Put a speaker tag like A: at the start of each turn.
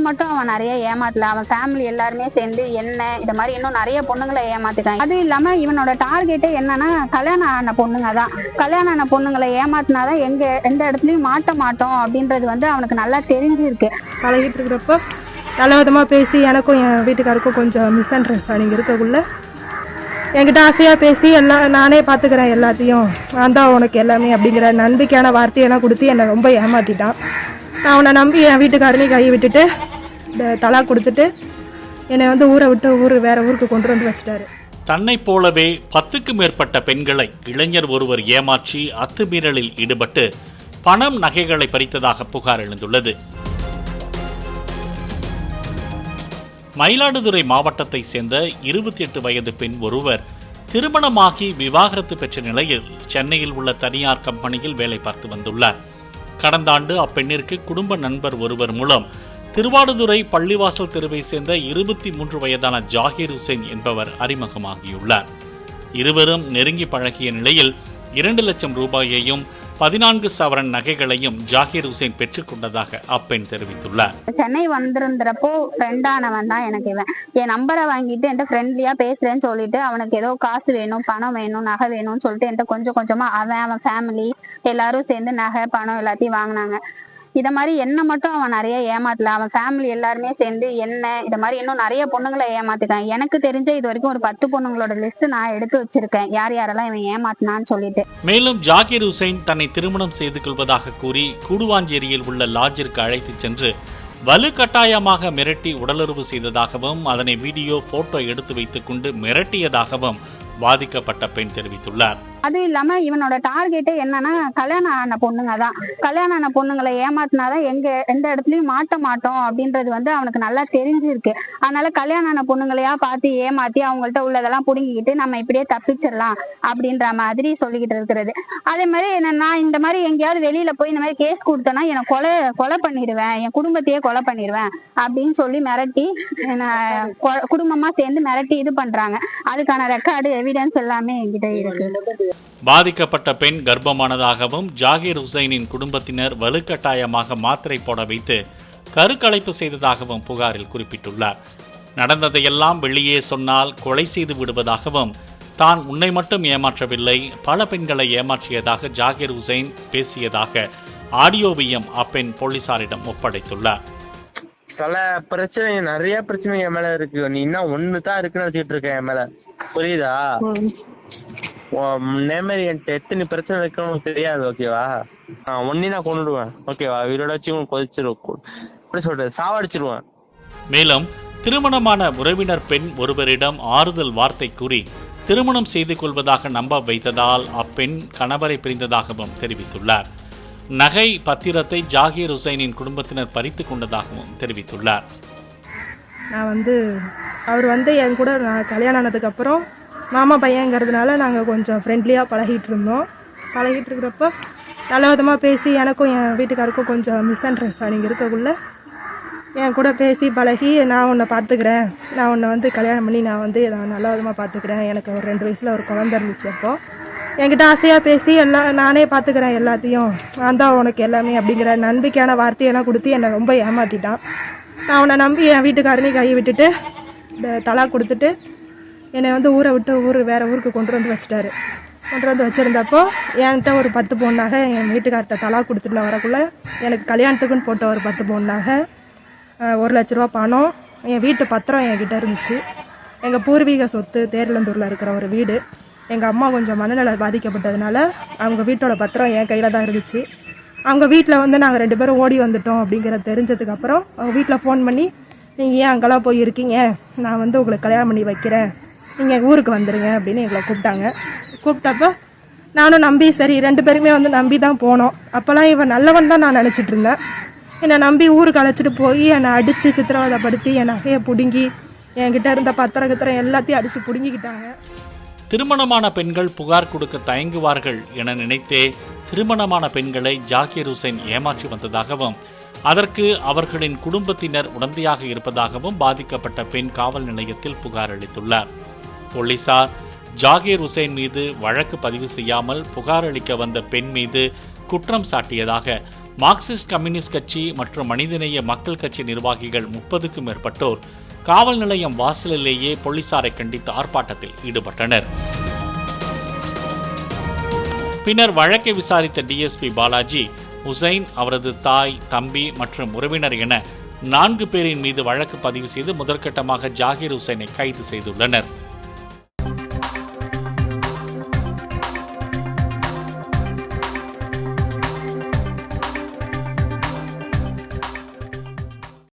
A: மட்டும் அவன் நிறைய ஏமாத்தல, அவன் ஃபேமிலி எல்லாருமே சேர்ந்து என்ன இந்த மாதிரி இன்னும் நிறைய பொண்ணுங்களை ஏமாத்திட்டாங்க. அது இல்லாம இவனோட டார்கெட்டே என்னன்னா கல்யாணம் ஆன பொண்ணுங்க தான். கல்யாணம் ஆன பொண்ணுங்களை ஏமாத்தினாதான் எந்த இடத்துலயும் மாட்ட மாட்டோம் அப்படின்றது அவனுக்கு நல்லா தெரிஞ்சிருக்கு.
B: பழகிட்டு இருக்கிறப்ப நல்ல விதமா பேசி எனக்கும் என் வீட்டுக்காருக்கும் கொஞ்சம் மிஸ் அண்டர்ஸ்டாண்டிங் இருக்கக்குள்ள என்கிட்ட ஆசையா பேசி எல்லாம் நானே பாத்துக்கிறேன், எல்லாத்தையும் நான் தான் உனக்கு எல்லாமே அப்படிங்கிற நம்பிக்கையான வார்த்தையெல்லாம் கொடுத்து என்னை ரொம்ப ஏமாத்திட்டான். நான் அவனை நம்பி என் வீட்டுக்காரனையும் கையை விட்டுட்டு தலா கொடுத்துட்டு என்னை ஊரை விட்டு வேற ஊருக்கு கொண்டு வந்து வச்சுட்டாரு.
C: தன்னை போலவே 10க்கும் மேற்பட்ட பெண்களை இளைஞர் ஒருவர் ஏமாற்றி அத்துமீறலில் ஈடுபட்டு பணம் நகைகளை பறித்ததாக புகார் எழுந்துள்ளது. மயிலாடுதுறை மாவட்டத்தை சேர்ந்த 28 வயது பெண் ஒருவர் திருமணமாகி விவாகரத்து பெற்ற நிலையில் சென்னையில் உள்ள தனியார் கம்பெனியில் வேலை பார்த்து வந்துள்ளார். கடந்த ஆண்டு அப்பெண்ணிற்கு குடும்ப நண்பர் ஒருவர் மூலம் திருவாடுதுறை பள்ளிவாசல் தெருவை சேர்ந்த 23 வயதான ஜாகிர் ஹுசைன் என்பவர் அறிமுகமாகியுள்ளார். இருவரும் நெருங்கி பழகிய நிலையில் 2 லட்சம் ரூபாயையும் 14 சவரன் நகைகளையும் ஜாகிர் ஹுசைன் பெற்றுக் கொண்டதாக அப்பெண் தெரிவித்துள்ளார்.
A: சென்னை வந்திருந்தப்போ ஃப்ரெண்டானவன் தான் எனக்கு இவன். என் நம்பரை வாங்கிட்டு என்கிட்ட ஃப்ரெண்ட்லியா பேசுறேன்னு சொல்லிட்டு அவனுக்கு ஏதோ காசு வேணும், பணம் வேணும், நகை வேணும்னு சொல்லிட்டு என்கிட்ட கொஞ்சம் கொஞ்சமா அவன் ஃபேமிலி எல்லாரும் சேர்ந்து நகை பணம் எல்லாத்தையும் வாங்கினாங்க. இத மாதிரி என்ன மட்டும் அவன் நிறைய ஏமாத்தல, அவன் ஃபேமிலி எல்லாருமே சேர்ந்து என்ன இந்த மாதிரி இன்னும் நிறைய பொண்ணுங்களை ஏமாத்திட்டான். எனக்கு தெரிஞ்ச இது வரைக்கும் ஒரு 10 பொண்ணுங்களோட லிஸ்ட் நான் எடுத்து வச்சிருக்கேன், யார் யாரெல்லாம் இவன் ஏமாத்தினான்னு சொல்லிட்டு.
C: மேலும் ஜாகிர் ஹுசைன் தன்னை திருமணம் செய்து கொள்வதாக கூறி கூடுவாஞ்சேரியில் உள்ள லாட்ஜிற்கு அழைத்து சென்று வலுக்கட்டாயமாக மிரட்டி உடலுறவு செய்ததாகவும் அதனை வீடியோ போட்டோ எடுத்து வைத்துக் கொண்டு மிரட்டியதாகவும் பாதிக்கப்பட்ட பெண் தெரிவித்துள்ளார்.
A: அது இல்லாம இவனோட டார்கெட்டே என்னன்னா கல்யாணம் ஆன பொண்ணுங்க தான். கல்யாணம் ஆன பொண்ணுங்களை ஏமாத்தினாதான் எந்த இடத்துலயும் மாட்ட மாட்டோம் அப்படின்றது அவனுக்கு நல்லா தெரிஞ்சிருக்கு. அதனால கல்யாணம் ஆன பொண்ணுங்களையா பார்த்து ஏமாத்தி அவங்கள்ட்ட உள்ளதெல்லாம் புடுங்கிக்கிட்டு நம்ம இப்படியே தப்பிச்சிடலாம் அப்படின்ற மாதிரி சொல்லிக்கிட்டு இருக்கிறது. அதே மாதிரி நான் இந்த மாதிரி எங்கேயாவது வெளியில போய் இந்த மாதிரி கேஸ் கொடுத்தேன்னா என்னை கொலை பண்ணிடுவேன், என் குடும்பத்தையே கொலை பண்ணிடுவேன் அப்படின்னு சொல்லி மிரட்டி குடும்பமா சேர்ந்து மிரட்டி இது பண்றாங்க. அதுக்கான ரெக்கார்டு எவிடன்ஸ் எல்லாமே என்கிட்ட இருக்கு.
C: பாதிக்கப்பட்ட பெண் கர்ப்பமானதாகவும் ஜாகிர் ஹுசைனின் குடும்பத்தினர் வலுக்கட்டாயமாக மாத்திரை போட வைத்து கருக்கலைப்பு செய்ததாகவும் புகாரில் குறிப்பிட்டுள்ளார். நடந்ததையெல்லாம் வெளியே சொன்னால் கொலை செய்து விடுவதாகவும் தான் உன்னை மட்டும் ஏமாற்றவில்லை, பல பெண்களை ஏமாற்றியதாக ஜாகிர் ஹுசைன் பேசியதாக ஆடியோவையும் அப்பெண் போலீசாரிடம் ஒப்படைத்துள்ளார்.
D: சில பிரச்சனை, நிறைய பிரச்சனை என் மேல இருக்கு. நீ இன்னும் ஒண்ணுதான் இருக்குன்னு வச்சுட்டு இருக்க என் மேல, புரியுதா? நேமரி என்கிட்ட எத்தனை பிரச்சனை இருக்குன்னு தெரியாது, ஓகேவா? ஒன்னி நான் கொண்டுடுவேன், ஓகேவா? வீரோட வச்சு கொதிச்சிருவோம், எப்படி சொல்றது, சாவடிச்சிருவேன்.
C: மேலும் திருமணமான உறவினர் பெண் ஒருவரிடம் ஆறுதல் வார்த்தை கூறி திருமணம் செய்து கொள்வதாக நம்ப வைத்ததால் அப்பெண் கணவரை பிரிந்ததாகவும் தெரிவித்துள்ளார். நகை பத்திரத்தை ஜாகிர் ஹுசைனின் குடும்பத்தினர் பறித்துக் கொண்டதாகவும் தெரிவித்துள்ளார்.
B: நான் அவர் என் கூட நான் கல்யாணம் ஆனதுக்கு அப்புறம் மாமா பையங்கிறதுனால நாங்கள் கொஞ்சம் ஃப்ரெண்ட்லியாக பழகிட்டு இருக்கிறப்ப நல்ல விதமாக பேசி எனக்கும் என் வீட்டுக்காருக்கும் கொஞ்சம் மிஸ் அண்டர்ஸ்டாண்டிங் இருக்கக்குள்ள என் கூட பேசி பழகி நான் உன்னை பார்த்துக்கிறேன், நான் உன்னை கல்யாணம் பண்ணி நான் நல்ல விதமாக பார்த்துக்கிறேன், எனக்கு ஒரு 2 வயசில் ஒரு குழந்தை இருந்துச்சு. அப்போ என்கிட்ட ஆசையாக பேசி எல்லாம் நானே பார்த்துக்கிறேன், எல்லாத்தையும் நான் தான் உனக்கு எல்லாமே அப்படிங்கிற நம்பிக்கையான வார்த்தையெல்லாம் கொடுத்து என்னை ரொம்ப ஏமாத்திட்டான். நான் அவனை நம்பி என் வீட்டுக்காரனையும் கையை விட்டுட்டு தலா கொடுத்துட்டு என்னை ஊரை விட்டு வேற ஊருக்கு கொண்டு வந்து வச்சுட்டாரு. கொண்டு வந்து வச்சிருந்தப்போ என்கிட்ட ஒரு 10 பவுன் நகை என் வீட்டுக்கார்ட்ட தலா கொடுத்துட்டு வரக்குள்ள எனக்கு கல்யாணத்துக்குன்னு போட்ட ஒரு 10 பவுன் நகை, 1 லட்ச ரூபா பணம், என் வீட்டு பத்திரம் என்கிட்ட இருந்துச்சு. எங்கள் பூர்வீக சொத்து தேர்லந்தூரில் இருக்கிற ஒரு வீடு. எங்கள் அம்மா கொஞ்சம் மனநல பாதிக்கப்பட்டதுனால அவங்க வீட்டோட பத்திரம் என் கையில் தான் இருந்துச்சு. அவங்க வீட்டில் நாங்கள் 2 பேரும் ஓடி வந்துட்டோம் அப்படிங்கிறத தெரிஞ்சதுக்கப்புறம் அவங்க வீட்டில் ஃபோன் பண்ணி, நீங்கள் ஏன் அங்கெல்லாம் போய் இருக்கீங்க, நான் உங்களுக்கு கல்யாணம் பண்ணி வைக்கிறேன், நீங்கள் ஊருக்கு வந்துடுங்க அப்படின்னு எங்களை கூப்பிட்டப்போ நானும் நம்பி சரி 2 பேருமே நம்பி தான் போனோம். அப்போல்லாம் இவன் நல்லவன் தான் நான் நினச்சிட்டு இருந்தேன். என்னை நம்பி ஊருக்கு அழைச்சிட்டு போய் என்னை அடித்து சித்திரவதைப்படுத்தி என் நகையை பிடுங்கி என்கிட்ட இருந்த பத்திரம் எல்லாத்தையும் அடித்து பிடுங்கிக்கிட்டாங்க.
C: திருமணமான பெண்கள் புகார் கொடுக்க தயங்குவார்கள் என நினைத்தே திருமணமான பெண்களை ஜாகிர் ஹுசைன் ஏமாற்றி வந்ததாகவும் அதற்கு அவர்களின் குடும்பத்தினர் உடந்தையாக இருப்பதாகவும் பாதிக்கப்பட்ட பெண் காவல் நிலையத்தில் புகார் அளித்துள்ளார். போலீசார் ஜாகிர் ஹுசைன் மீது வழக்கு பதிவு செய்யாமல் புகார் அளிக்க வந்த பெண் மீது குற்றம் சாட்டியதாக மார்க்சிஸ்ட் கம்யூனிஸ்ட் கட்சி மற்றும் மனிதநேய மக்கள் கட்சி நிர்வாகிகள் 30க்கும் மேற்பட்டோர் காவல் நிலையம் வாசலிலேயே போலீசாரை கண்டித்து ஆர்ப்பாட்டத்தில் ஈடுபட்டனர். பின்னர் வழக்கை விசாரித்த டிஎஸ்பி பாலாஜி, உசைன், அவரது தாய், தம்பி மற்றும் உறவினர் என 4 பேரின் மீது வழக்கு பதிவு செய்து முதற்கட்டமாக ஜாகிர் உசைனை கைது செய்துள்ளனர்.